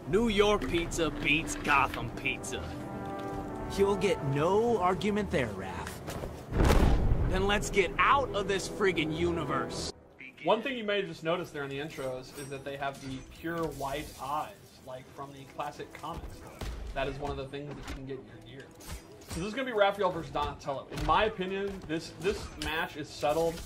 New York pizza beats Gotham pizza. You'll get no argument there, Raph. Then let's get out of this friggin' universe. One thing you may have just noticed there in the intros is that they have the pure white eyes, like from the classic comics. That is one of the things that you can get in your gear. So this is going to be Raphael versus Donatello. In my opinion, this match is settled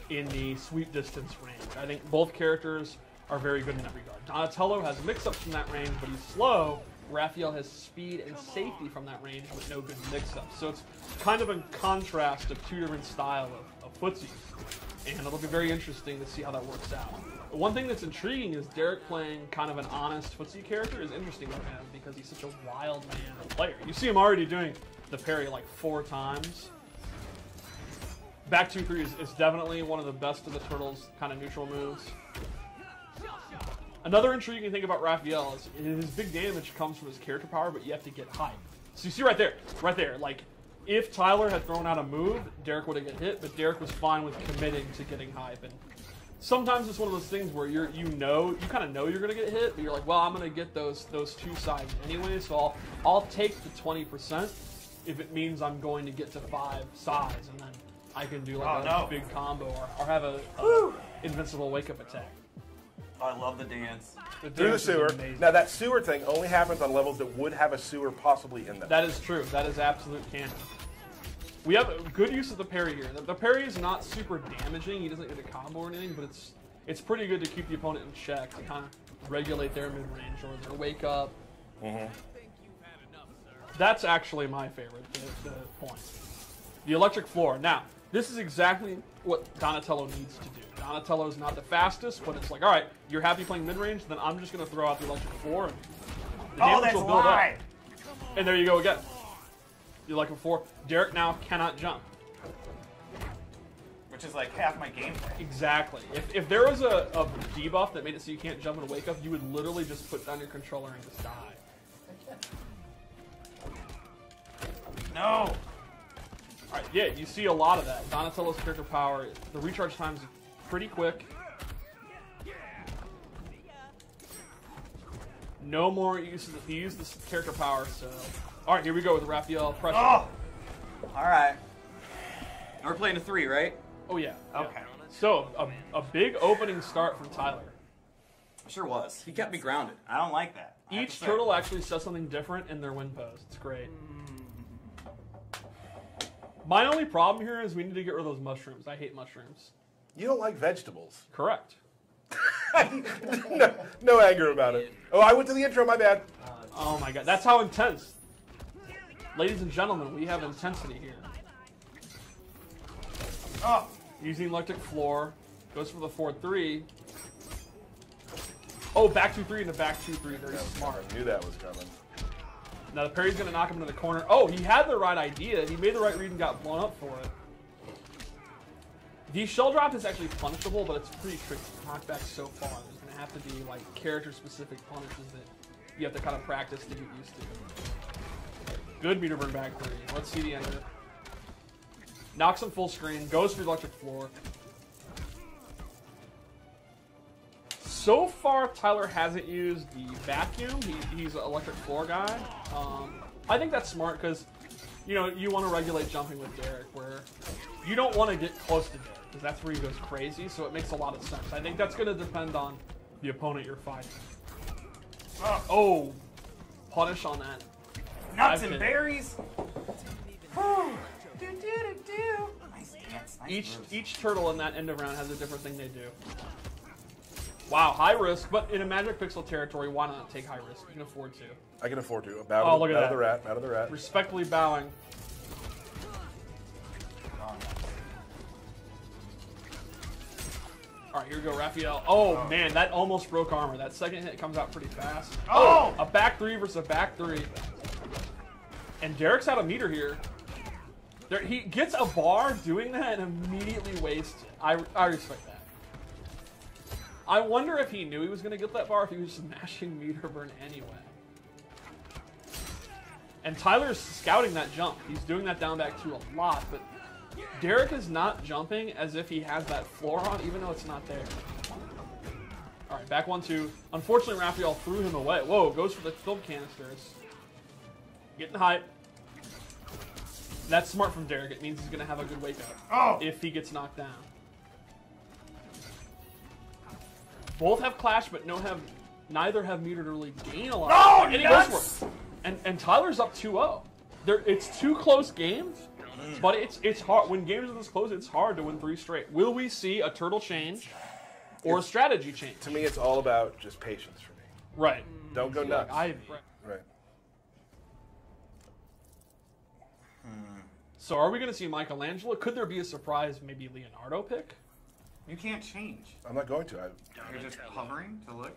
in the sweep distance range. I think both characters are very good in that regard. Donatello has mix-ups from that range, but he's slow. Raphael has speed and safety from that range, but no good mix-ups. So it's kind of a contrast of two different styles of footsies. And it'll be very interesting to see how that works out. But one thing that's intriguing is Derek playing kind of an honest footsie character is interesting for him because he's such a wild man of a player. You see him already doing the parry like 4 times. Back 2-3 is definitely one of the best of the Turtles' kind of neutral moves. Another intriguing thing about Raphael is his big damage comes from his character power, but you have to get hype. So you see right there, like if Tyler had thrown out a move, Derek would have get hit, but Derek was fine with committing to getting hype. And sometimes it's one of those things where you kind of know you're gonna get hit, but you're like, well, I'm gonna get those 2 sides anyway, so I'll take the 20% if it means I'm going to get to 5 sides, and then I can do like a big combo or have a invincible wake up attack. Oh, I love the dance. Through the sewer. Now that sewer thing only happens on levels that would have a sewer possibly in them. That is true. That is absolute canon. We have good use of the parry here. The parry is not super damaging. He doesn't get a combo or anything, but it's pretty good to keep the opponent in check, to kind of regulate their mid-range or their wake up. That's actually my favorite, the point. The electric floor. Now, this is exactly what Donatello needs to do. Donatello is not the fastest, but it's like, all right, you're happy playing mid-range, then I'm just going to throw out the electric floor, and the damage will build up. And there you go again. The electric floor. Derek now cannot jump. Which is like half my gameplay. Exactly. If there was a debuff that made it so you can't jump in a wake up, you would literally just put down your controller and just die. No! Alright, yeah, you see a lot of that. Donatello's character power, the recharge time is pretty quick. No more use of he used this character power, so. Alright, here we go with Raphael pressure. Oh! Alright. We're playing a 3, right? Oh yeah. Okay. Yeah. So, a big opening start from Tyler. Sure was. He kept me grounded. I don't like that. Each turtle actually says something different in their win pose. It's great. My only problem here is we need to get rid of those mushrooms. I hate mushrooms. You don't like vegetables. Correct. no anger about it. Oh, I went to the intro, my bad. Oh my god, that's how intense. Ladies and gentlemen, we have intensity here. Oh! Using electric floor. Goes for the 4-3. Oh, back 2-3 and a back 2-3. Very smart. I knew that was coming. Now the parry's going to knock him into the corner. Oh, he had the right idea. He made the right read and got blown up for it. The shell drop is actually punishable, but it's pretty tricky to knock back so far. There's going to have to be like character-specific punishes that you have to kind of practice to get used to. Good meter burn back 3. Let's see the ender. Knocks him full screen. Goes for the electric floor. So far, Tyler hasn't used the vacuum. He's an electric floor guy. I think that's smart because, you know, you want to regulate jumping with Derek where you don't want to get close to Derek because that's where he goes crazy, so it makes a lot of sense. I think that's going to depend on the opponent you're fighting. Oh, punish on that. Nuts and berries! Nice dance, nice Each turtle in that end of round has a different thing they do. Wow, high risk, but in a Magic Pixel territory, why not take high risk? You can afford to. I can afford to. Look at that. Out of the rat. Respectfully bowing. All right, here we go, Raphael. Oh, man, that almost broke armor. That second hit comes out pretty fast. Oh! A back 3 versus a back 3. And Derek's out of meter here. He gets a bar doing that and immediately wastes it. I respect that. I wonder if he knew he was going to get that bar, if he was smashing meter burn anyway. And Tyler's scouting that jump. He's doing that down back 2 a lot, but Derek is not jumping as if he has that floor on, even though it's not there. Alright, back 1-2. Unfortunately, Raphael threw him away. Whoa, goes for the filled canisters. Getting hype. That's smart from Derek. It means he's going to have a good wake up if he gets knocked down. Both have Clash, but neither have Muted or really gain a lot. Oh, and he goes for it. And Tyler's up 2-0. It's 2 close games, but it's hard. When games are this close, it's hard to win 3 straight. Will we see a turtle change or a strategy change? To me, it's all about just patience for me. Right. Don't go nuts. Right. So are we going to see Michelangelo? Could there be a surprise, maybe Leonardo pick? You can't change. I'm not going to. You're just hovering to look.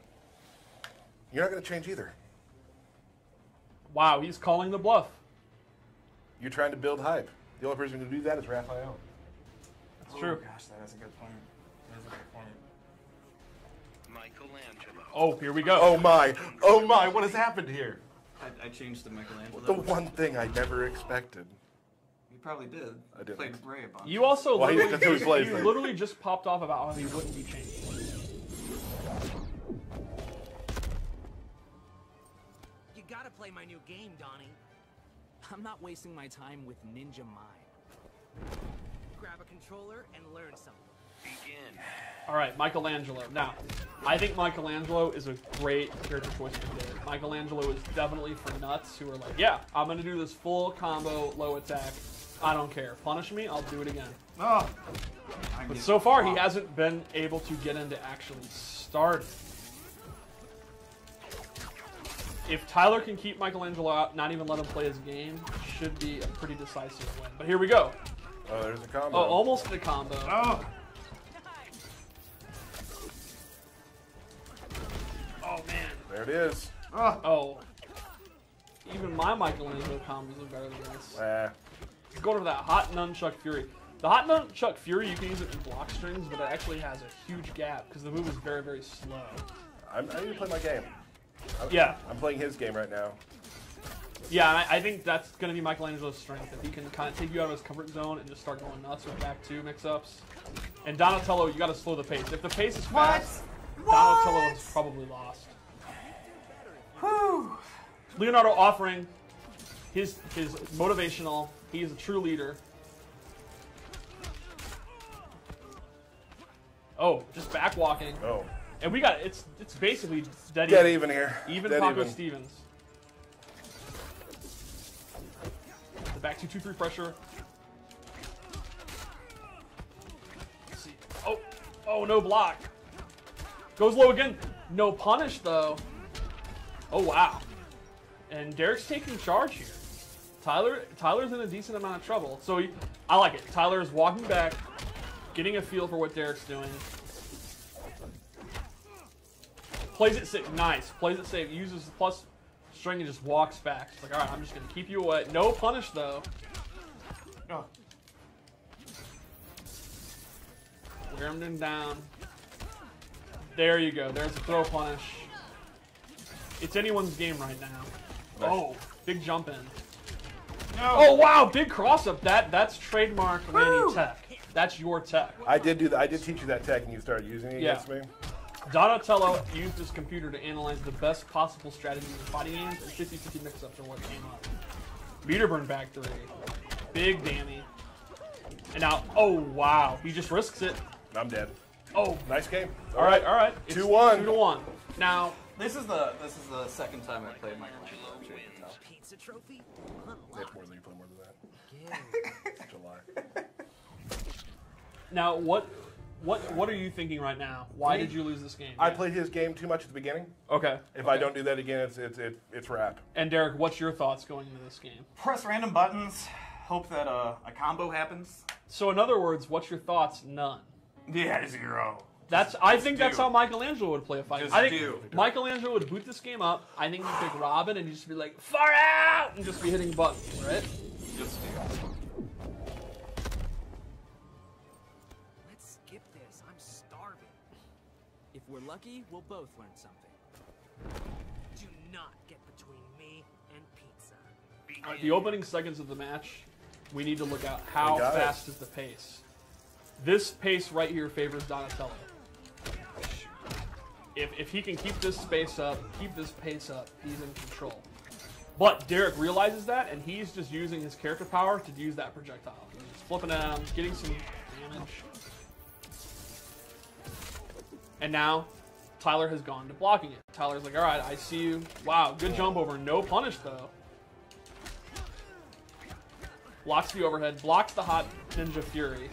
You're not going to change either. Wow, he's calling the bluff. You're trying to build hype. The only person who can do that is Raphael. That's true. Gosh, that is a good point. That is a good point. Michelangelo. Oh, here we go. Oh my! Oh my! What has happened here? I changed to Michelangelo. The one thing I never expected. You probably did. I didn't. Played Ray a bunch. You also Well, literally, you literally just popped off about how he wouldn't be changed. You gotta play my new game, Donnie. I'm not wasting my time with Ninja Mime. Grab a controller and learn something. Begin. All right, Michelangelo. Now, I think Michelangelo is a great character choice for Derek. Michelangelo is definitely for nuts who are like, yeah, I'm going to do this full combo, low attack. I don't care. Punish me, I'll do it again. Oh. But so far, he hasn't been able to get into actually starting. If Tyler can keep Michelangelo out, not even let him play his game, should be a pretty decisive win. But here we go. Oh, there's a combo. Oh, almost a combo. Oh. Oh, man. There it is. Oh. Even my Michelangelo combos are better than this. He's going for that hot nunchuck fury. The hot nunchuck fury, you can use it in block strings, but it actually has a huge gap because the move is very, very slow. I need to play my game. Yeah. I'm playing his game right now. Yeah, and I think that's going to be Michelangelo's strength. If he can kind of take you out of his comfort zone and just start going nuts with back 2 mix-ups. And Donatello, you got to slow the pace. If the pace is fast, Donatello is probably lost. Whew. Leonardo offering his motivational. He is a true leader. Oh, just back walking. Oh. And we got it's basically dead even here. Even Dead Paco even. Stevens. The back 2-2-3 pressure. Let's see. Oh, no block. Goes low again. No punish though. Oh wow. And Derek's taking charge here. Tyler's in a decent amount of trouble. So I like it. Tyler is walking back, getting a feel for what Derek's doing. Plays it safe. Nice. Plays it safe. Uses the plus string and just walks back. It's like, all right, I'm just going to keep you away. No punish, though. Oh. Wear him down. There you go. There's a throw punish. It's anyone's game right now. Oh, big jump in. No. Oh, wow. Big cross-up. That's trademark Lanny tech. That's your tech. I did do that. I did teach you that tech, and you started using it against me. Donatello used his computer to analyze the best possible strategies in fighting games, and 50-50 mix-ups are what came up. Meter burn back 3. Big Danny. And now, oh, wow. He just risks it. I'm dead. Oh. Nice game. All right. It's 2-1. 2-1. Now, This is the second time I played Michelangelo. Pizza trophy? It's more than you play more than that. Such a lie. now what are you thinking right now? Why did you lose this game? I played his game too much at the beginning. Okay. If I don't do that again, it's wrap. And Derek, what's your thoughts going into this game? Press random buttons. Hope that a combo happens. So in other words, what's your thoughts? None. Yeah, 0. I think that's how Michelangelo would play a fight. Just I think do. Michelangelo would boot this game up. I think he'd pick Robin and he'd just be like, far out! And just be hitting buttons, right? Just do. Let's skip this. I'm starving. If we're lucky, we'll both learn something. Do not get between me and pizza. All right, the opening seconds of the match, we need to look out how fast is the pace. This pace right here favors Donatello. If he can keep this space up, keep this pace up, he's in control. But Derek realizes that, and he's just using his character power to use that projectile. He's just flipping it out, getting some damage. And now, Tyler has gone to blocking it. Tyler's like, all right, I see you. Wow, good jump over. No punish, though. Blocks the overhead, blocks the hot Ninja Fury.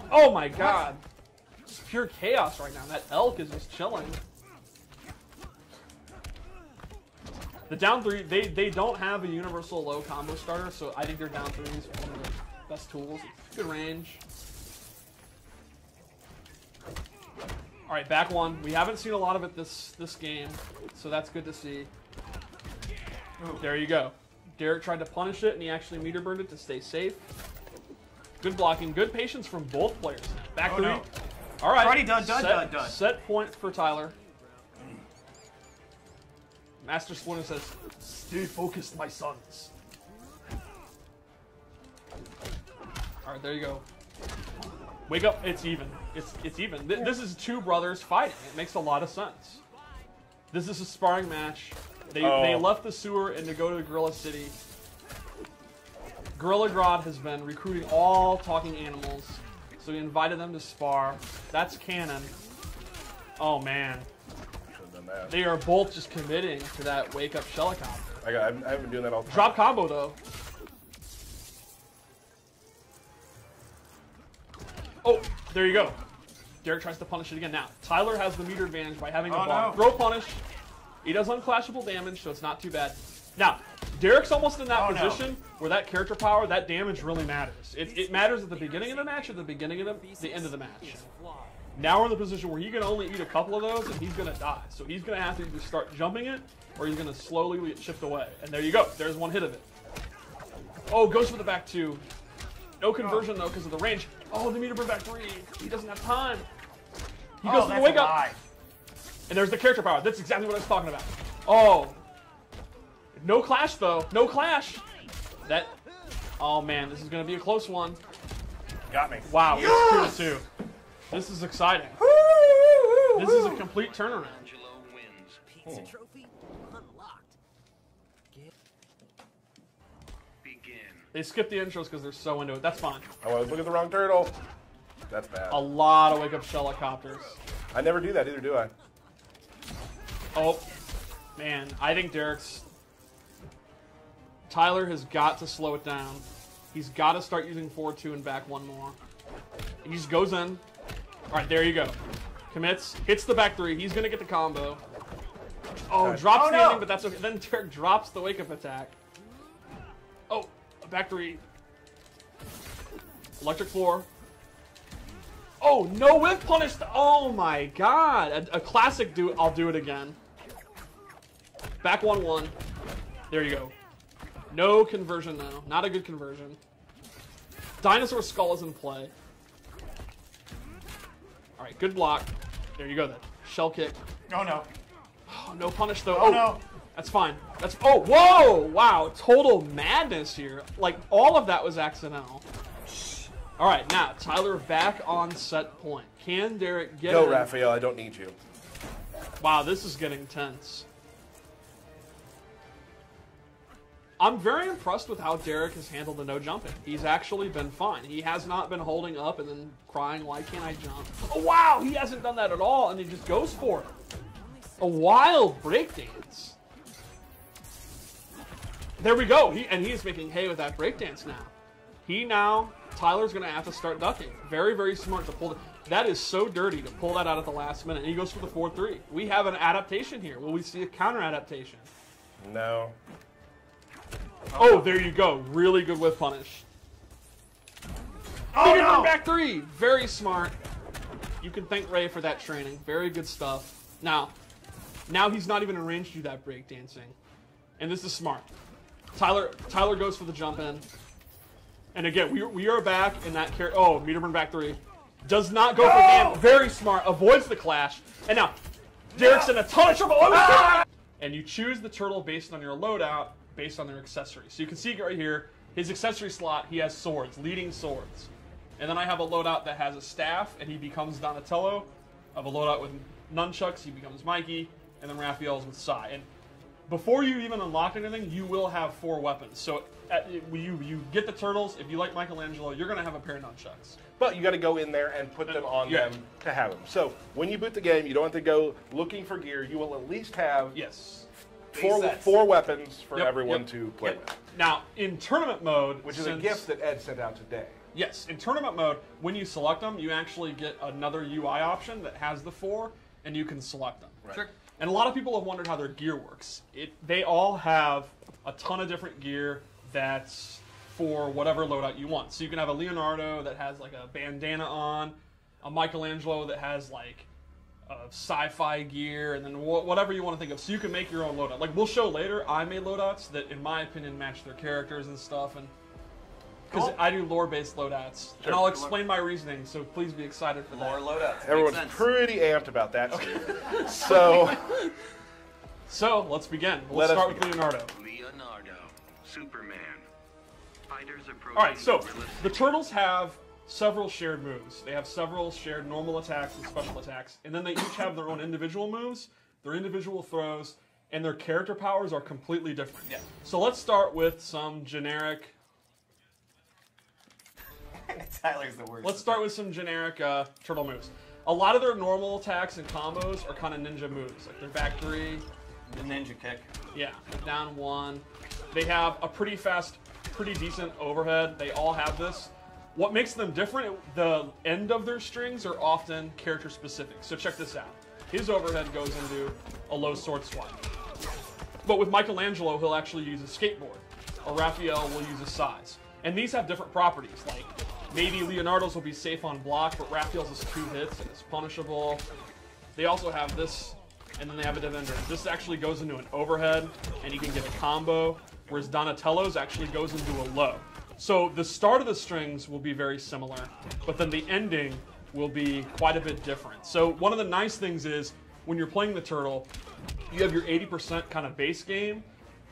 Oh my god. It's pure chaos right now. That elk is just chilling. The down three, they don't have a universal low combo starter, so I think their down three is one of the best tools. Good range. All right, back one. We haven't seen a lot of it this game, so that's good to see. There you go. Derek tried to punish it, and he actually meter burned it to stay safe. Good blocking, good patience from both players. Back three. No. All right. Already done. Set point for Tyler. Master Splinter says, "Stay focused, my sons." All right, there you go. Wake up. It's even. It's even. This is two brothers fighting. It makes a lot of sense. This is a sparring match. They left the sewer and to go to the Gorilla City. Gorilla Grodd has been recruiting all talking animals, so he invited them to spar. That's canon. Oh man. They are both just committing to that wake up Shellicopter. I've been doing that all the time. Drop combo though. Oh, there you go. Derek tries to punish it again. Now, Tyler has the meter advantage by having a bar. Throw punish. He does unclashable damage, so it's not too bad. Now, Derek's almost in that position where that character power, that damage really matters. It matters at the beginning of the match, at the beginning of the end of the match. Now we're in the position where he can only eat a couple of those and he's going to die. So he's going to have to either start jumping it or he's going to slowly get chipped away. And there you go. There's one hit of it. Oh, goes for the back two. No conversion, though, because of the range. Oh, the meter burn back three. He doesn't have time. He goes for the wake up. And there's the character power. That's exactly what I was talking about. Oh. No clash, though. No clash. That. Oh, man. This is going to be a close one. Got me. Wow. It's 2-2. This is exciting. This is a complete turnaround. Pizza trophy unlocked. Begin. They skip the intros because they're so into it. That's fine. Oh, I was looking at the wrong turtle. That's bad. A lot of wake-up Shellicopters. I never do that either, do I? Oh, man. I think Tyler has got to slow it down. He's got to start using 4-2 and back one more. He just goes in. All right, there you go. Commits, hits the back three. He's going to get the combo. Oh, drops the ending, but that's okay. Then Derek drops the wake-up attack. Oh, back three. Electric floor. Oh, no whiff punish. Oh, my God. A classic do. I'll do it again. Back 1-1. There you go. No conversion, though. Not a good conversion. Dinosaur Skull is in play. All right, good block. There you go, then. Shell kick. Oh, no. Oh, no punish, though. Oh, no. That's fine. That's. Oh, whoa! Wow, total madness here. Like, all of that was accidental. All right, now, Tyler back on set point. Can Derek get Go, in? Raphael. I don't need you. Wow, this is getting tense. I'm very impressed with how Derek has handled the no jumping. He's actually been fine. He has not been holding up and then crying, why can't I jump? Oh, wow, he hasn't done that at all, and he just goes for it. A wild breakdance. There we go. He is making hay with that breakdance now. Tyler's going to have to start ducking. Very, very smart to pull it. That is so dirty to pull that out at the last minute. And he goes for the 4-3. We have an adaptation here. Will we see a counter adaptation? No. Oh, there you go. Really good whiff punish. Oh, no! Back three. Very smart. You can thank Ray for that training. Very good stuff. Now he's not even in range to do that breakdancing. And this is smart. Tyler goes for the jump in. And again, we are back in that character. Oh, meter burn back three. Does not go for damage. Very smart. Avoids the clash. And now, Derek's in a ton of trouble. And you choose the turtle based on your loadout, based on their accessories. So you can see right here, his accessory slot, he has swords, leading swords. And then I have a loadout that has a staff, and he becomes Donatello. of a loadout with nunchucks, he becomes Mikey, and then Raphael's with Sai. And before you even unlock anything, you will have 4 weapons. So when you get the turtles, if you like Michelangelo, you're going to have a pair of nunchucks. But you got to go in there and put them on them to have them. So when you boot the game, you don't have to go looking for gear. You will at least have four weapons for everyone to play with. Now, in tournament mode, which is a gift that Ed sent out today. Yes, in tournament mode, when you select them, you actually get another UI option that has the 4, and you can select them. Right. Sure. And a lot of people have wondered how their gear works. They all have a ton of different gear that's for whatever loadout you want. So you can have a Leonardo that has like a bandana on, a Michelangelo that has like sci-fi gear, and then whatever you want to think of. So you can make your own loadout. Like we'll show later, I made loadouts that, in my opinion, match their characters and stuff. And because I do lore-based loadouts, and I'll explain my reasoning. So please be excited for that. Lore loadouts. Everyone's pretty amped about that. Okay. So let's begin. Let's start with Leonardo. Superman. Fighters approaching. All right. So the turtles have several shared moves. They have several shared normal attacks and special attacks, and then they each have their own individual moves, their individual throws, and their character powers are completely different. Yeah. So let's start with some generic. Tyler's the worst. Let's start with some generic turtle moves. A lot of their normal attacks and combos are kind of ninja moves, like their back 3. The ninja kick. Yeah, down 1. They have a pretty fast, pretty decent overhead. They all have this. What makes them different, the end of their strings are often character specific. So check this out. His overhead goes into a low sword swipe. But with Michelangelo, he'll actually use a skateboard. Or Raphael will use a size. And these have different properties, like maybe Leonardo's will be safe on block, but Raphael's is 2 hits and it's punishable. They also have this, and then they have a defender. This actually goes into an overhead, and you can get a combo, whereas Donatello's actually goes into a low. So the start of the strings will be very similar, but then the ending will be quite a bit different. So one of the nice things is, when you're playing the turtle, you have your 80% kind of base game,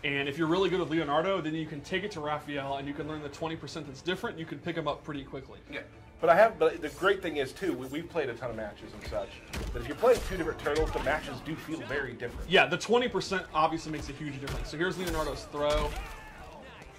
and if you're really good with Leonardo, then you can take it to Raphael, and you can learn the 20% that's different. You can pick them up pretty quickly. Yeah. But the great thing is, too, we've played a ton of matches and such, that if you're playing 2 different turtles, the matches do feel very different. Yeah, the 20% obviously makes a huge difference. So here's Leonardo's throw.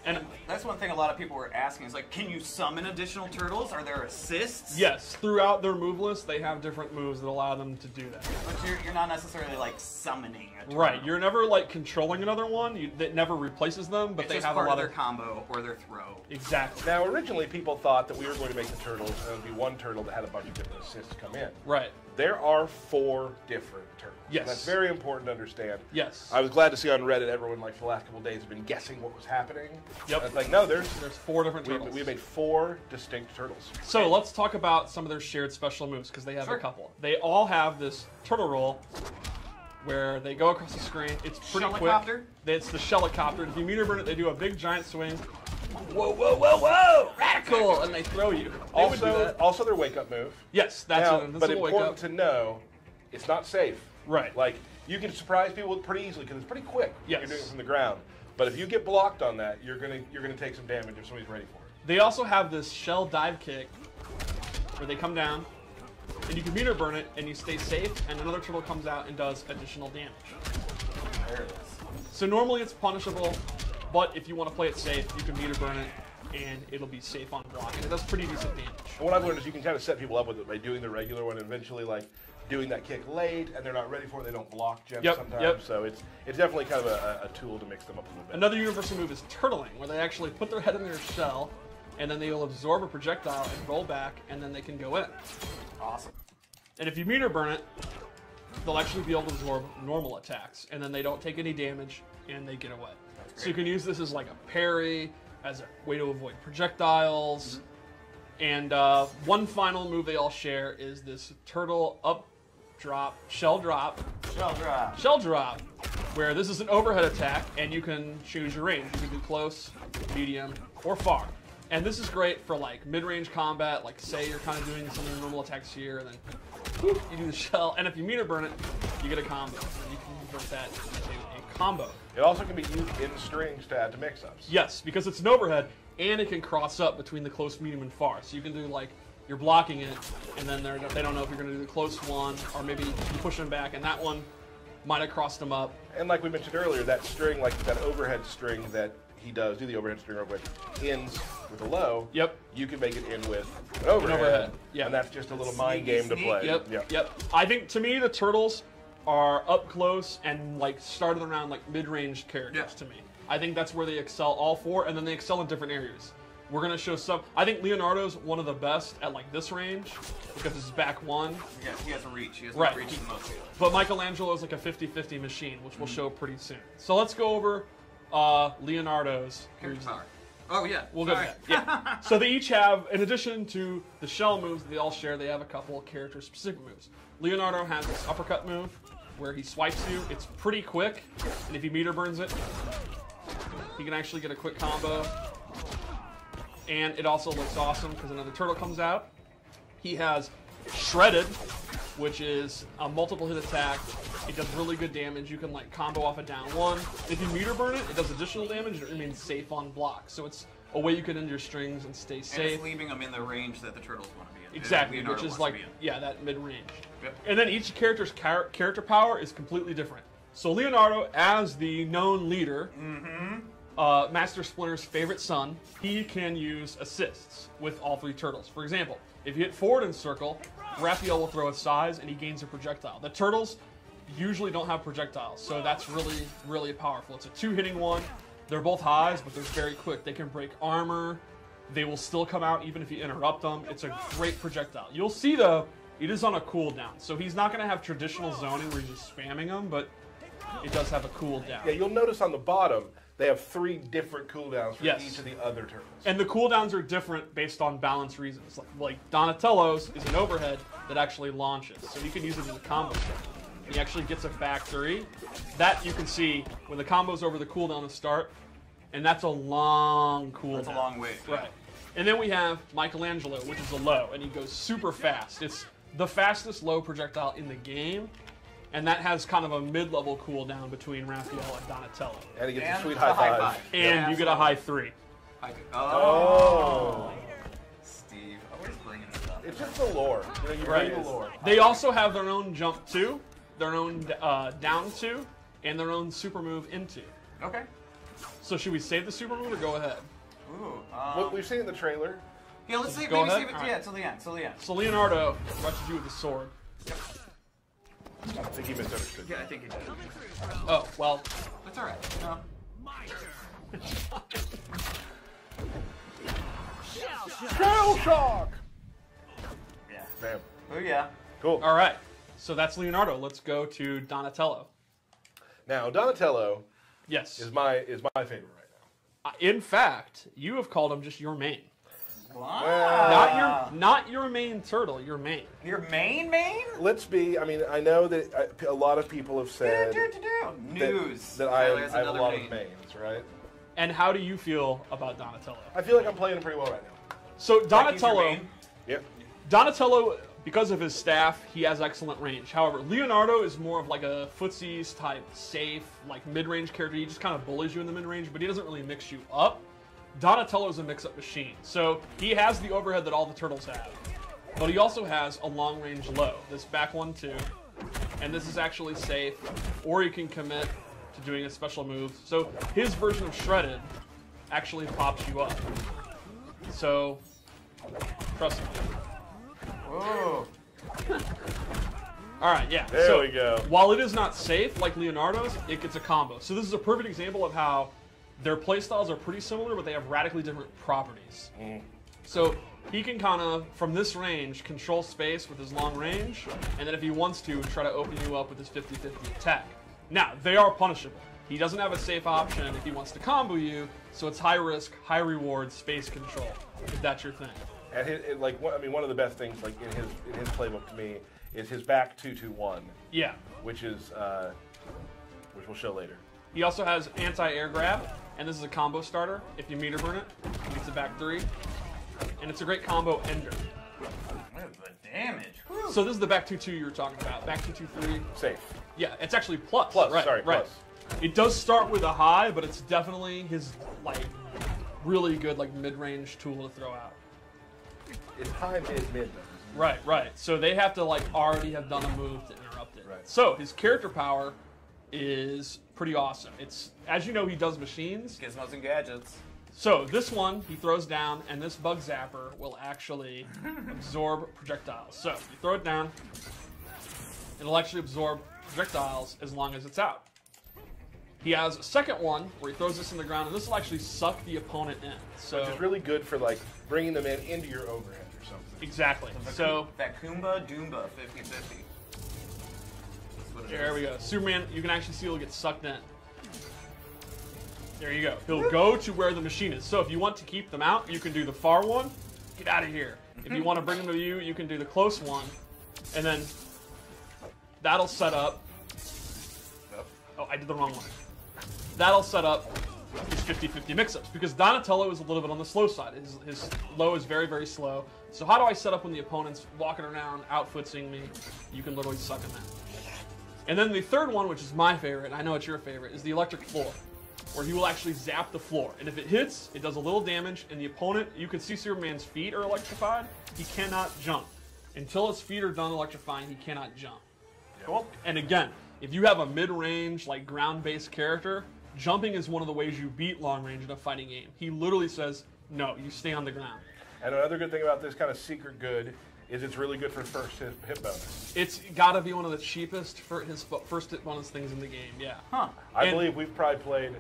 And that's one thing a lot of people were asking is, like, can you summon additional turtles? Are there assists? Yes, throughout their move list, they have different moves that allow them to do that. But you're not necessarily, like, summoning a turtle. Right, you're never, like, controlling another one. That never replaces them, but it's they just have part a lot of their combo or their throw. Exactly. Now, originally, people thought that we were going to make the turtles, and it would be one turtle that had a bunch of different assists come in. Right. There are 4 different turtles. Yes. And that's very important to understand. Yes. I was glad to see on Reddit everyone, like, for the last couple of days, has been guessing what was happening. Yep. And it's like, no, there's 4 different turtles. We made 4 distinct turtles. So let's talk about some of their shared special moves, because they have a couple. They all have this turtle roll, where they go across the screen. It's pretty quick. It's the Shellicopter. If you meter burn it, they do a big giant swing. Whoa, whoa, whoa, whoa! Radical! And they throw you. Also their wake-up move. Yes, that's now, a but important to know, it's not safe. Right. Like, you can surprise people pretty easily because it's pretty quick. Yes. You're doing it from the ground. But if you get blocked on that, you're gonna take some damage if somebody's ready for it. They also have this shell dive kick, where they come down, and you can meter burn it, and you stay safe, and another turtle comes out and does additional damage. There it is. So normally it's punishable, but if you want to play it safe, you can meter burn it, and it'll be safe on block, and it does pretty decent damage. And what I've learned is you can kind of set people up with it by doing the regular one, and eventually, like, doing that kick late, and they're not ready for it, they don't block gems sometimes. So it's definitely kind of a tool to mix them up a little bit. Another universal move is turtling, where they actually put their head in their shell, and then they will absorb a projectile and roll back, and then they can go in. Awesome. And if you meter burn it, they'll actually be able to absorb normal attacks, and then they don't take any damage, and they get away. So you can use this as like a parry, as a way to avoid projectiles. And one final move they all share is this turtle up drop, shell drop, where this is an overhead attack, and you can choose your range. You can do close, medium, or far. And this is great for like mid-range combat, like say you're kind of doing some of your normal attacks here, and then whoop, you do the shell, and if you meter burn it, you get a combo. And you can convert that into a combo. It also can be used in strings to add to mix-ups. Yes, because it's an overhead, and it can cross up between the close, medium, and far. So you can do like, you're blocking it, and then they don't know if you're going to do the close one, or maybe you push them back, and that one might have crossed them up. And like we mentioned earlier, that string, like that overhead string that he does, do the overhead string real quick, ends with a low. Yep. You can make it end with an overhead. Yeah. And that's just a little mind game to play. Yep. I think, to me, the Turtles are up close and like started around like mid-range characters to me. I think that's where they excel, all four, and then they excel in different areas. We're going to show some. I think Leonardo's one of the best at like this range because this is back one. Yeah, he has a reach. He has a reach the most. But Michelangelo is like a 50-50 machine, which we'll show pretty soon. So let's go over Leonardo's. Character power. Oh, yeah. We'll go there. Yeah. So they each have, in addition to the shell moves that they all share, they have a couple of character-specific moves. Leonardo has this uppercut move where he swipes you. It's pretty quick, and if he meter burns it, he can actually get a quick combo. And it also looks awesome because another turtle comes out. He has Shredded, which is a multiple hit attack. It does really good damage. You can like combo off a down one. If you meter burn it, it does additional damage. It remains safe on block. So it's a way you can end your strings and stay safe. And it's leaving them in the range that the turtles want to be in. Exactly, which is like, that mid-range. Yep. And then each character's character power is completely different. So Leonardo, as the known leader, Master Splinter's favorite son, he can use assists with all three turtles. For example, if you hit forward and circle, Raphael will throw a size and he gains a projectile. The turtles usually don't have projectiles, so that's really, really powerful. It's a two-hitting one. They're both highs, but they're very quick. They can break armor. They will still come out even if you interrupt them. It's a great projectile. You'll see, though, it is on a cooldown. So he's not going to have traditional zoning where you're just spamming them, but it does have a cooldown. Yeah, you'll notice on the bottom, they have 3 different cooldowns for each of the other turtles. And the cooldowns are different based on balance reasons. Like Donatello's is an overhead that actually launches, so you can use it as a combo. He actually gets a back 3. That you can see when the combo's over the cooldown to start, and that's a long cooldown. That's a long wait. Right. And then we have Michelangelo, which is a low, and he goes super fast. It's the fastest low projectile in the game. And that has kind of a mid-level cooldown between Raphael and Donatello. And he gets a sweet high five. And you get a high 3. Oh. Steve, always bringing stuff. It's just the lore. You know, you bring the lore. They also have their own jump 2, their own down 2, and their own super move into. Okay. So should we save the super move or go ahead? Ooh. What we've seen in the trailer. Yeah, let's see. Go Maybe ahead? save it. Yeah, till the end. Till the end. So Leonardo rushes you with the sword. Yep. I think he misunderstood. Yeah, I think he did. Oh, well. That's all right. No. My turn. Shell shock! Yeah. Bam. Oh, yeah. Cool. All right. So that's Leonardo. Let's go to Donatello. Now, Donatello Yes. is my favorite right now. In fact, you have called him just your main. Wow. Not your main turtle, your main. Your main? Let's be, I mean, I know that a lot of people have said News. that I have a lot of mains, right? And how do you feel about Donatello? I feel like I'm playing him pretty well right now. So Donatello, Yep. Donatello, because of his staff, he has excellent range. However, Leonardo is more of like a footsies type, safe, like mid-range character. He just kind of bullies you in the mid-range, but he doesn't really mix you up. Donatello's a mix-up machine. So he has the overhead that all the turtles have. But he also has a long-range low. This back one, too. And this is actually safe. Or you can commit to doing a special move. So his version of Shredded actually pops you up. So, trust me. Oh. Alright, yeah. There we go. While it is not safe like Leonardo's, it gets a combo. So this is a perfect example of how their playstyles are pretty similar, but they have radically different properties. So he can kind of, from this range, control space with his long range, and then if he wants to, try to open you up with his 50-50 attack. Now, they are punishable. He doesn't have a safe option if he wants to combo you, so it's high risk, high reward, space control, if that's your thing. And one of the best things, like in his playbook to me, is his back 2-2-1. Yeah. Which we'll show later. He also has anti-air grab, and this is a combo starter. If you meter burn it, he gets a back 3. And it's a great combo ender. What is the damage? Whew. So this is the back 2-2 you were talking about. Back 2-2-3. Safe. Yeah, it's actually plus. Plus, right, sorry, right. plus. It does start with a high, but it's definitely his really good mid-range tool to throw out. It's high, mid, though, isn't Right, right. So they have to like already have done a move to interrupt it. Right. So his character power is pretty awesome. It's, as you know, he does machines. Gizmos and gadgets. So this one he throws down, and this bug zapper will actually absorb projectiles. So you throw it down, it'll actually absorb projectiles as long as it's out. He has a second one where he throws this in the ground, and this will actually suck the opponent in. So Which is really good for like bringing them into your overhead or something. exactly. So That Kumba Doomba 50-50. there we go. Superman, you can actually see he'll get sucked in. There you go. He'll go to where the machine is. So if you want to keep them out, you can do the far one. Get out of here. If you want to bring them to you, you can do the close one. And then that'll set up. Oh, I did the wrong one. That'll set up his 50-50 mix-ups. Because Donatello is a little bit on the slow side. His low is very, very slow. So how do I set up when the opponent's walking around, outfooting me? You can literally suck him in. And then the third one, which is my favorite, and I know it's your favorite, is the electric floor, where he will actually zap the floor. And if it hits, it does a little damage, and the opponent, you can see Superman's feet are electrified. He cannot jump. Until his feet are done electrifying, he cannot jump. Cool. And again, if you have a mid-range, like ground-based character, jumping is one of the ways you beat long-range in a fighting game. He literally says, no, you stay on the ground. And another good thing about this kind of secret good is it's really good for first hit bonus. It's got to be one of the cheapest for his first hit bonus things in the game, yeah. Huh. I believe we've probably played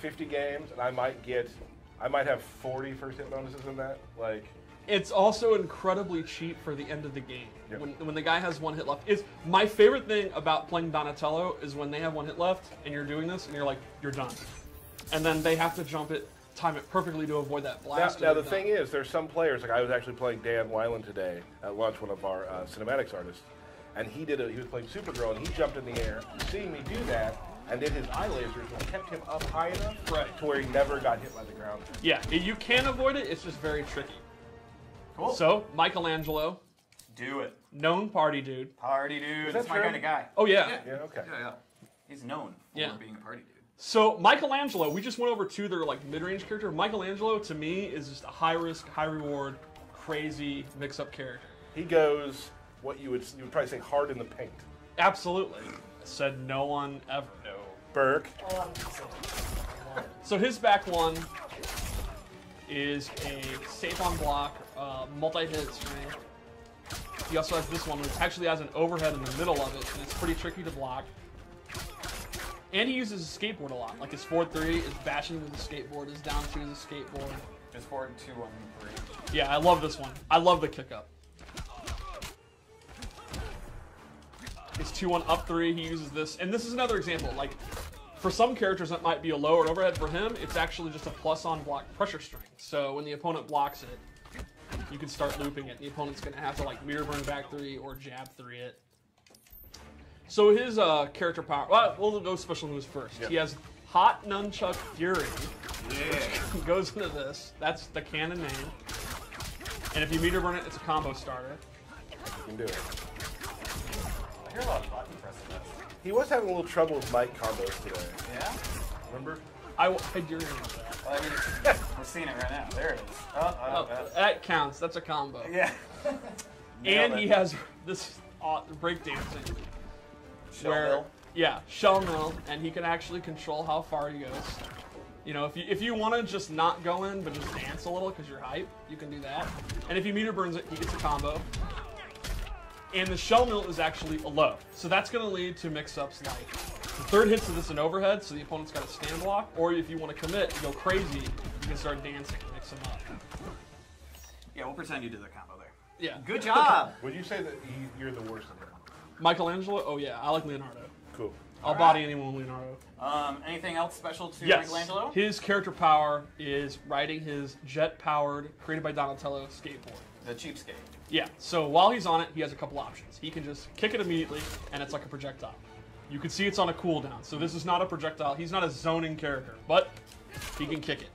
50 games, and I might have 40 first hit bonuses in that. Like, it's also incredibly cheap for the end of the game. Yep. When the guy has one hit left. It's my favorite thing about playing Donatello is when they have one hit left and you're doing this and you're like, you're done. And then they have to jump it, time it perfectly to avoid that blast. now the thing is, there's some players, like I was actually playing Dan Weiland today at lunch, one of our cinematics artists, and he was playing Supergirl, and he jumped in the air, seeing me do that, and then his eye lasers kept him up high enough to where he never got hit by the ground. Yeah, you can avoid it, it's just very tricky. Cool. So, Michelangelo, Do it. known party dude. Party dude. Is That's that my true? kind of guy. Oh yeah. Yeah, okay. Yeah. He's known for Yeah. being a party dude. So Michelangelo, we just went over to their like mid-range character. Michelangelo to me is just a high-risk, high-reward, crazy mix-up character. He goes what you would probably say hard in the paint. Absolutely. Said no one ever. No. Burke. So his back one is a safe on block, multi-hit strength. He also has this one, which actually has an overhead in the middle of it, and it's pretty tricky to block. And he uses his skateboard a lot. Like his forward 3 is bashing with the skateboard, his down 2 is a skateboard. Just forward 2 on 3. Yeah, I love this one. I love the kick up. His 2-1 up 3, he uses this. And this is another example. Like, for some characters that might be a lower overhead. For him, it's actually just a plus on block pressure strength. So when the opponent blocks it, you can start looping it. The opponent's going to have to like meter burn back 3 or jab 3 it. So his character power, well, we'll go special moves first. Yep. He has Hot Nunchuck Fury. Yeah. Goes into this. That's the canon name. And if you meter burn it, it's a combo starter. You can do it. I hear a lot of button pressing this. He was having a little trouble with mic combos today. Yeah? Remember? I do remember that. Well, I mean, we're seeing it right now. There it is. Oh, that counts. That's a combo. Yeah. And Nailed he it. has this breakdancing. Shell where, mill. yeah, shell mill, and he can actually control how far he goes. You know, if you want to just not go in, but just dance a little because you're hype, you can do that. And if he meter burns it, he gets a combo. And the shell mill is actually a low. So that's going to lead to mix-ups like the third hits of this an overhead, so the opponent's got a stand block. Or if you want to commit and go crazy, you can start dancing and mix them up. Yeah, we'll pretend you did the combo there. Yeah. Good job. Would you say that you're the worst of them? Michelangelo? Oh yeah, I like Leonardo. Cool. I'll body anyone with Leonardo. Anything else special to Yes. Michelangelo? His character power is riding his jet-powered, created by Donatello skateboard. The cheapskate. Yeah, so while he's on it, he has a couple options. He can just kick it immediately, and it's like a projectile. You can see it's on a cooldown, so this is not a projectile. He's not a zoning character, but he can kick it.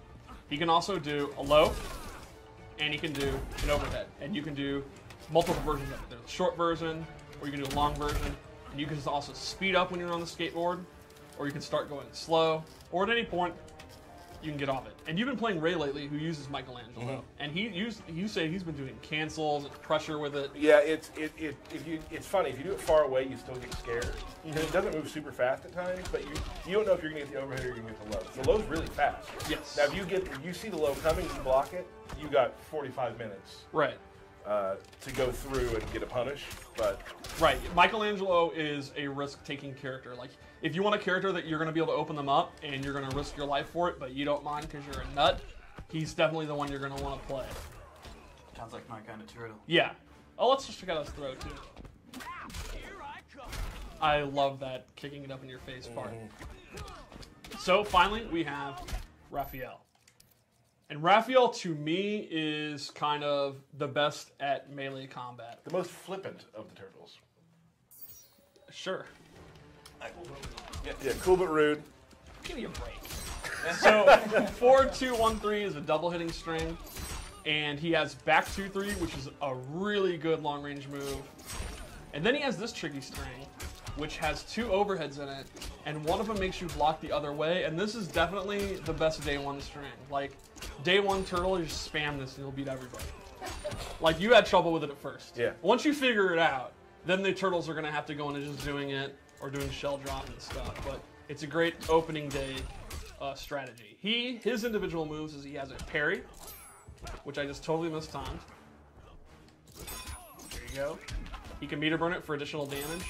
He can also do a low, and he can do an overhead. And you can do multiple versions of it. There's a short version, or you can do a long version. And you can also speed up when you're on the skateboard, or you can start going slow, or at any point, you can get off it. And you've been playing Ray lately, who uses Michelangelo, and you say he's been doing cancels and pressure with it. Yeah, it's funny. If you do it far away, you still get scared. Because it doesn't move super fast at times, but you don't know if you're gonna get the overhead or you're gonna get the low. The low's really fast. Yes. Now if you see the low coming, you block it. You got 45 minutes. Right. To go through and get a punish, but right. Michelangelo is a risk-taking character. Like, if you want a character that you're going to be able to open them up and you're going to risk your life for it, but you don't mind because you're a nut, he's definitely the one you're going to want to play. Sounds like my kind of turtle. Yeah. Oh, let's just check out his throw too. I love that kicking it up in your face part. So finally, we have Raphael. And Raphael, to me, is kind of the best at melee combat. the most flippant of the turtles. Sure. Yeah, cool but rude. Give me a break. So 4-2-1-3 is a double hitting string, and he has back 2-3, which is a really good long range move. And then he has this tricky string, which has 2 overheads in it, and one of them makes you block the other way. And this is definitely the best day 1 string. Like, day 1 turtle, you just spam this and you'll beat everybody. Like, you had trouble with it at first. Yeah. Once you figure it out, then the turtles are going to have to go into just doing it or doing shell drop and stuff. But it's a great opening day strategy. His individual moves is he has a parry, which I just totally mistimed. There you go. He can meter burn it for additional damage.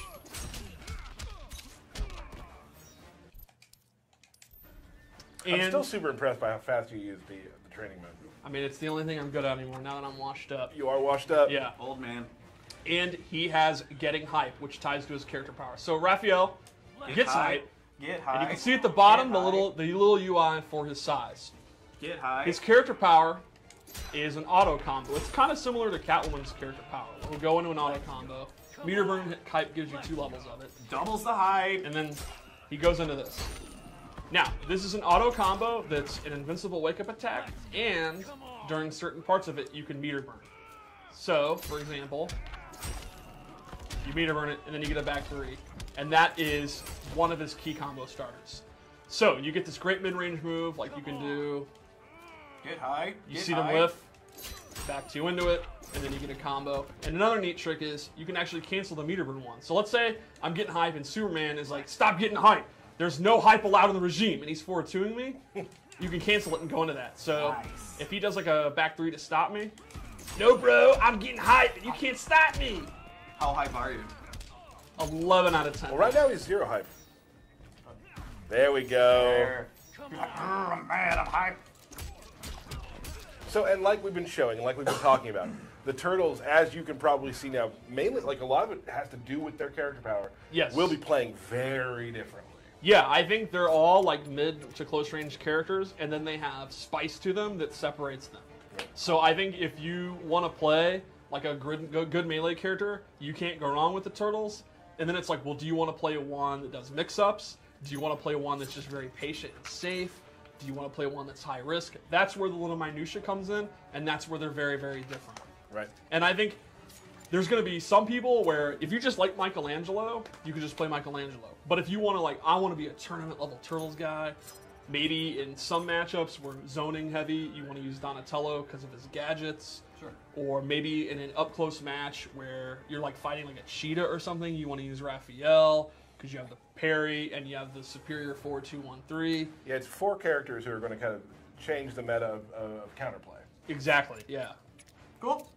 I'm still super impressed by how fast you use the training mode. I mean, it's the only thing I'm good at anymore now that I'm washed up. You are washed up. Yeah. Old man. And he has getting hype, which ties to his character power. So Raphael gets hype. Get high. And you can see at the bottom Get the little UI for his size. Get high. His character power is an auto combo. It's kind of similar to Catwoman's character power. We'll go into an auto combo. Meter burn hype gives you 2 levels of it. Doubles the hype. And then he goes into this. Now, this is an auto combo that's an invincible wake-up attack, and during certain parts of it, you can meter burn. So, for example, you meter burn it, and then you get a back 3. And that is one of his key combo starters. So, you get this great mid-range move, like you can do... Get high. You see them whiff, back 2 into it, and then you get a combo. And another neat trick is, you can actually cancel the meter burn one. So let's say I'm getting hype, and Superman is like, stop getting hype. There's no hype allowed in the regime, and he's 4-2ing me. You can cancel it and go into that. So if he does like a back 3 to stop me, no, bro, I'm getting hype, and you can't stop me. How hype are you? 11 out of 10. Well, right now he's 0 hype. There we go. There. You're like, I'm mad, I'm hype. So, and like we've been showing, like we've been talking about, the turtles, as you can probably see now, mainly, like a lot of it has to do with their character power. Yes. Will be playing very differently. Yeah, I think they're all like mid to close range characters, and then they have spice to them that separates them. So I think if you want to play like a good melee character, you can't go wrong with the turtles. And then it's like, well, do you want to play one that does mix-ups? Do you want to play one that's just very patient and safe? Do you want to play one that's high risk? That's where the little minutia comes in, and that's where they're very, very different. Right. And I think there's going to be some people where if you just like Michelangelo, you can just play Michelangelo. But if you want to, like, I want to be a tournament level Turtles guy, maybe in some matchups where zoning heavy, you want to use Donatello because of his gadgets. Sure. Or maybe in an up close match where you're like fighting like a cheetah or something, you want to use Raphael because you have the parry and you have the superior 4-2-1-3. Yeah, it's 4 characters who are going to kind of change the meta of counterplay. Exactly, yeah. Cool.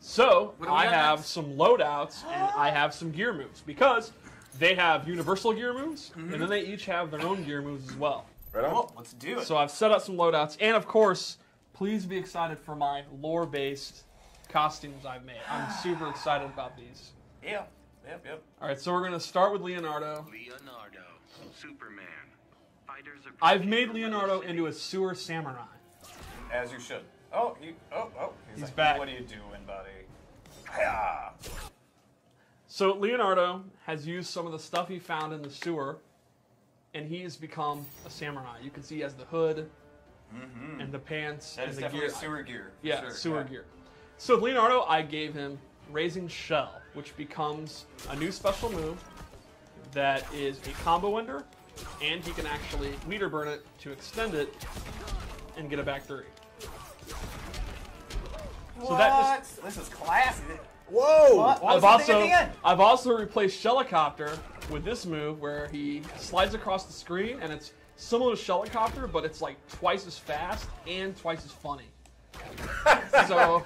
So, What do we I got have next? some loadouts and I have some gear moves because they have universal gear moves and then they each have their own gear moves as well. Right on? Cool. Let's do it. So I've set up some loadouts and of course, please be excited for my lore-based costumes I've made. I'm super excited about these. Yeah. Yep. Alright, so we're going to start with Leonardo. Leonardo, Superman. Fighters are I've made Leonardo into a sewer samurai. As you should. Oh, he's like, back. What are you doing, buddy? Hiya. So Leonardo has used some of the stuff he found in the sewer, and he has become a samurai. You can see he has the hood and the pants That and is the definitely gear. sewer gear. for Yeah, sure. sewer gear. So with Leonardo, I gave him Raising Shell, which becomes a new special move that is a combo ender, and he can actually meter burn it to extend it and get a back 3. What? So that This is classy. Whoa! What was the thing at the end? I've also replaced Shellicopter with this move where he slides across the screen and it's similar to Shellicopter, but it's like twice as fast and twice as funny. So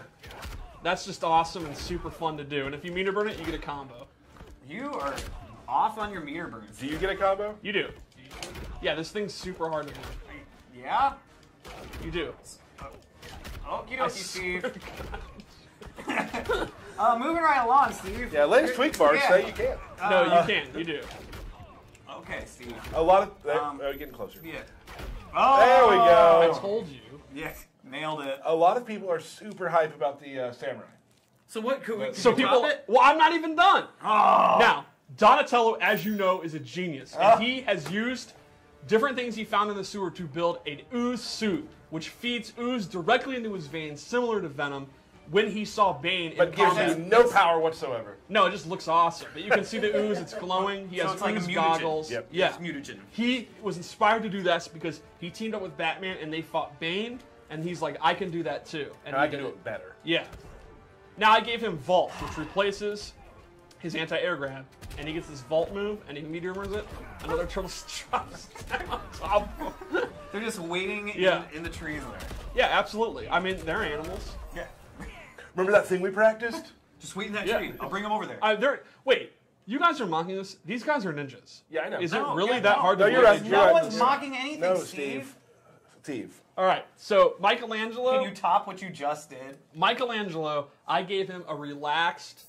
that's just awesome and super fun to do. And if you meter burn it, you get a combo. You are off on your meter burns. Do you get a combo? You do. Yeah, this thing's super hard to do. Yeah? You do. Okie I dokie, Steve. swear to God. Moving right along, Steve. Yeah, Lane's tweak bars say you can't. No, you can't. You do. Okay, Steve. A lot of... Um, getting closer. Yeah. There we I go. told you. Yes, nailed it. A lot of people are super hype about the samurai. So what could we? So people... Well, I'm not even done. Oh. Now, Donatello, as you know, is a genius. And he has used different things he found in the sewer to build an ooze suit, which feeds ooze directly into his veins, similar to Venom, when he saw Bane But in gives combat. you no power whatsoever. No, it just looks awesome. But you can see the ooze, it's glowing. He So has it's like a ooze mutagen. goggles. Yep. Yeah. It's mutagen. He was inspired to do this because he teamed up with Batman and they fought Bane, and he's like, I can do that too. And And I he can did do it better. Yeah. Now I gave him Vault, which replaces his anti-air grab, and he gets this Vault move, and he meteor burns it. Another turtle drops down on top of him. They're just waiting Yeah. in the trees there. Yeah, absolutely. I mean, they're animals. Yeah. Remember that thing we practiced? Just wait in that Yeah. tree. I'll bring them over there. Wait, you guys are mocking this? These guys are ninjas. Yeah, I know. Is No, it really yeah, that no. hard No, to you're believe right, they you're draw no right. one's this? mocking anything, No, Steve. Steve. All right, so Michelangelo. Can you top what you just did? Michelangelo, I gave him a relaxed.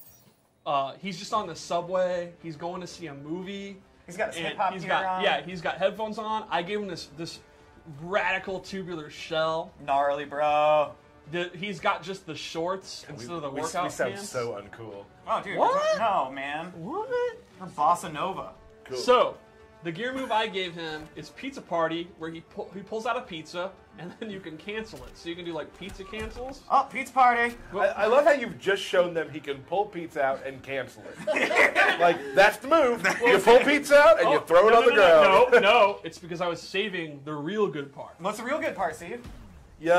He's just on the subway. He's going to see a movie. He's got his and hip-hop he's gear got on. he's got headphones on. I gave him this radical tubular shell. Gnarly, bro. He's got just the shorts instead of the we workout sound pants. so uncool. Oh, dude. What? No, man. What? You're bossa nova. Cool. So, the gear move I gave him is Pizza Party, where he pulls out a pizza, and then you can cancel it. So you can do like pizza cancels. Oh, pizza party. I love how you've just shown them he can pull pizza out and cancel it. Like, that's the move. You pull pizza out and you throw it on the ground. No, it's because I was saving the real good part. What's the real good part, Steve? Yum.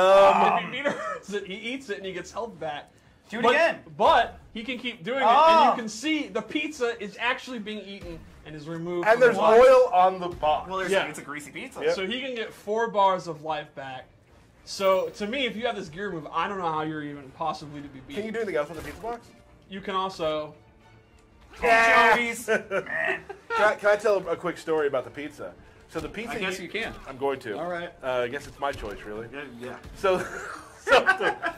If he meters it, he eats it and he gets health back. Do it again. But he can keep doing it, and you can see the pizza is actually being eaten and is removed. And from there's the box. oil on the box. Well, Yeah. it's a greasy pizza. Yep. So he can get 4 bars of life back. So to me, if you have this gear move, I don't know how you're even possibly to be beat. Can you do anything else with the pizza box? You can also. Anchovies. Man. Can I tell a quick story about the pizza? So the pizza. I guess you can. I'm going to. All right. I guess it's my choice, really. Yeah. So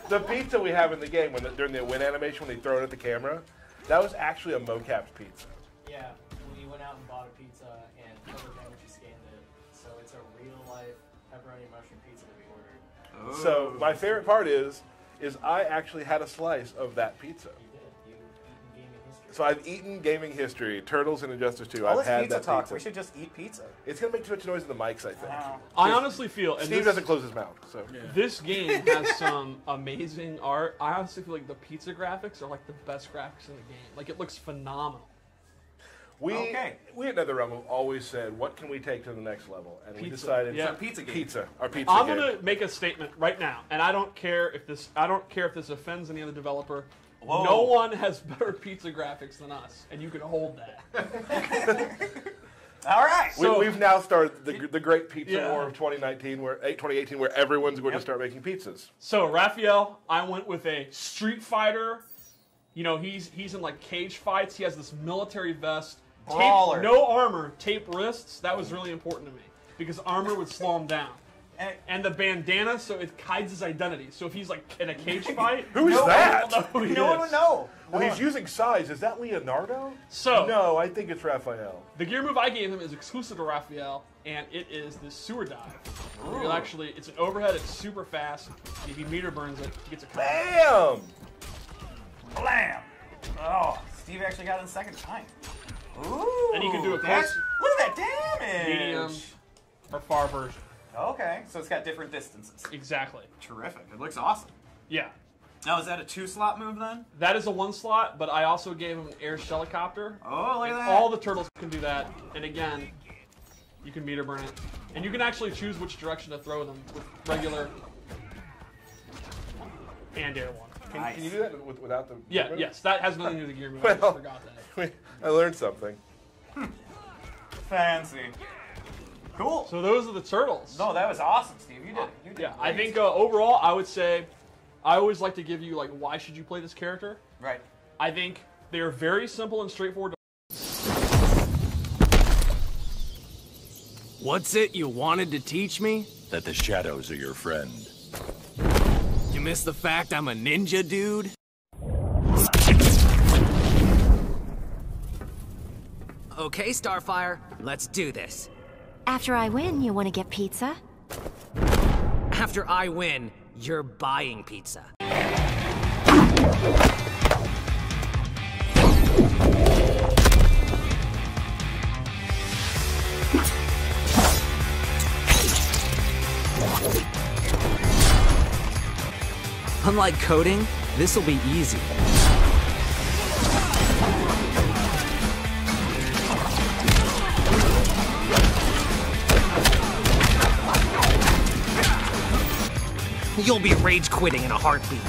the pizza we have in the game during the win animation when they throw it at the camera, that was actually a mocapped pizza. Yeah, we went out and bought a pizza and covered Energy scanned it. So it's a real life pepperoni mushroom pizza that we ordered. So my favorite part is I actually had a slice of that pizza. You did. You eaten gaming history. So I've eaten gaming history, Turtles and Injustice 2. All I've this had pizza that talk. pizza. We should just eat pizza. It's gonna make too much noise in the mics, I think. I honestly feel, and Steve this, doesn't close his mouth, so. this game has some amazing art. I honestly feel like the pizza graphics are like the best graphics in the game. Like it looks phenomenal. We Okay. at NetherRealm have always said, what can we take to the next level? And we Pizza. decided Yeah. Pizza game. pizza. Our pizza I'm game. gonna make a statement right now, and I don't care if this offends any other developer. Whoa. No one has better pizza graphics than us, and you can hold that. All right. So- We've now started the great pizza Yeah. war of 2019, 2018, where everyone's going to start making pizzas. So Raphael, I went with a Street Fighter. You know, he's in like cage fights. He has this military vest, Brawler. no armor, tape wrists. That was really important to me because armor would slow him down. And the bandana, so it hides his identity. So if he's like in a cage fight, Who's No that? one will know who he No one is. would know. Well, he's using size. Is that Leonardo? So No, I think it's Raphael. the gear move I gave him is exclusive to Raphael, and it is the sewer dive. You'll actually, it's an overhead. It's super fast. And if he meter burns it, he gets a combo. Bam! Blam. Oh, Steve actually got it in second time. Ooh. And he can do a that's- close- Look at that damage. Medium or far version. Okay, so it's got different distances. Exactly. Terrific. It looks awesome. Yeah. Now, is that a 2-slot move then? That is a 1 slot, but I also gave him an air helicopter. Oh, look at And that. all the turtles can do that. And again, You can meter burn it. And you can actually choose which direction to throw them with regular and air one. Can you do that without the... Yeah, yes. That has nothing to do with the gear move. I just forgot that. I learned something. Fancy. Cool. So those are the turtles. No, that was awesome, Steve. You did Yeah, great. I think overall, I would say, I always like to give you, like, why should you play this character? Right. I think they're very simple and straightforward. What's it you wanted to teach me? That the shadows are your friend. You miss the fact I'm a ninja, dude? Okay, Starfire, let's do this. After I win, you want to get pizza? After I win, you're buying pizza. Unlike coding, this'll be easy. You'll be rage quitting in a heartbeat.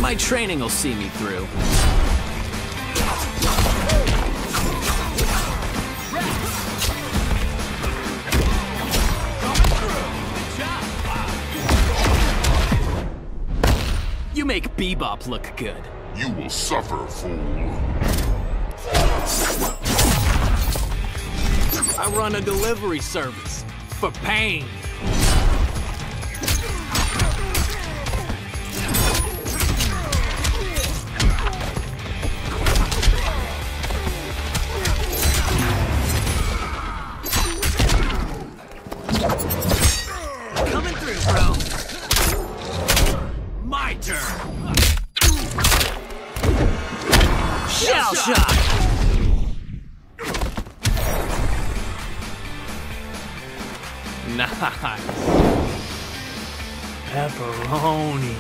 My training will see me through. You make Bebop look good. You will suffer, fool. I run a delivery service for pain. Coming through, bro. My turn. Shell shock. Nice. Pepperoni.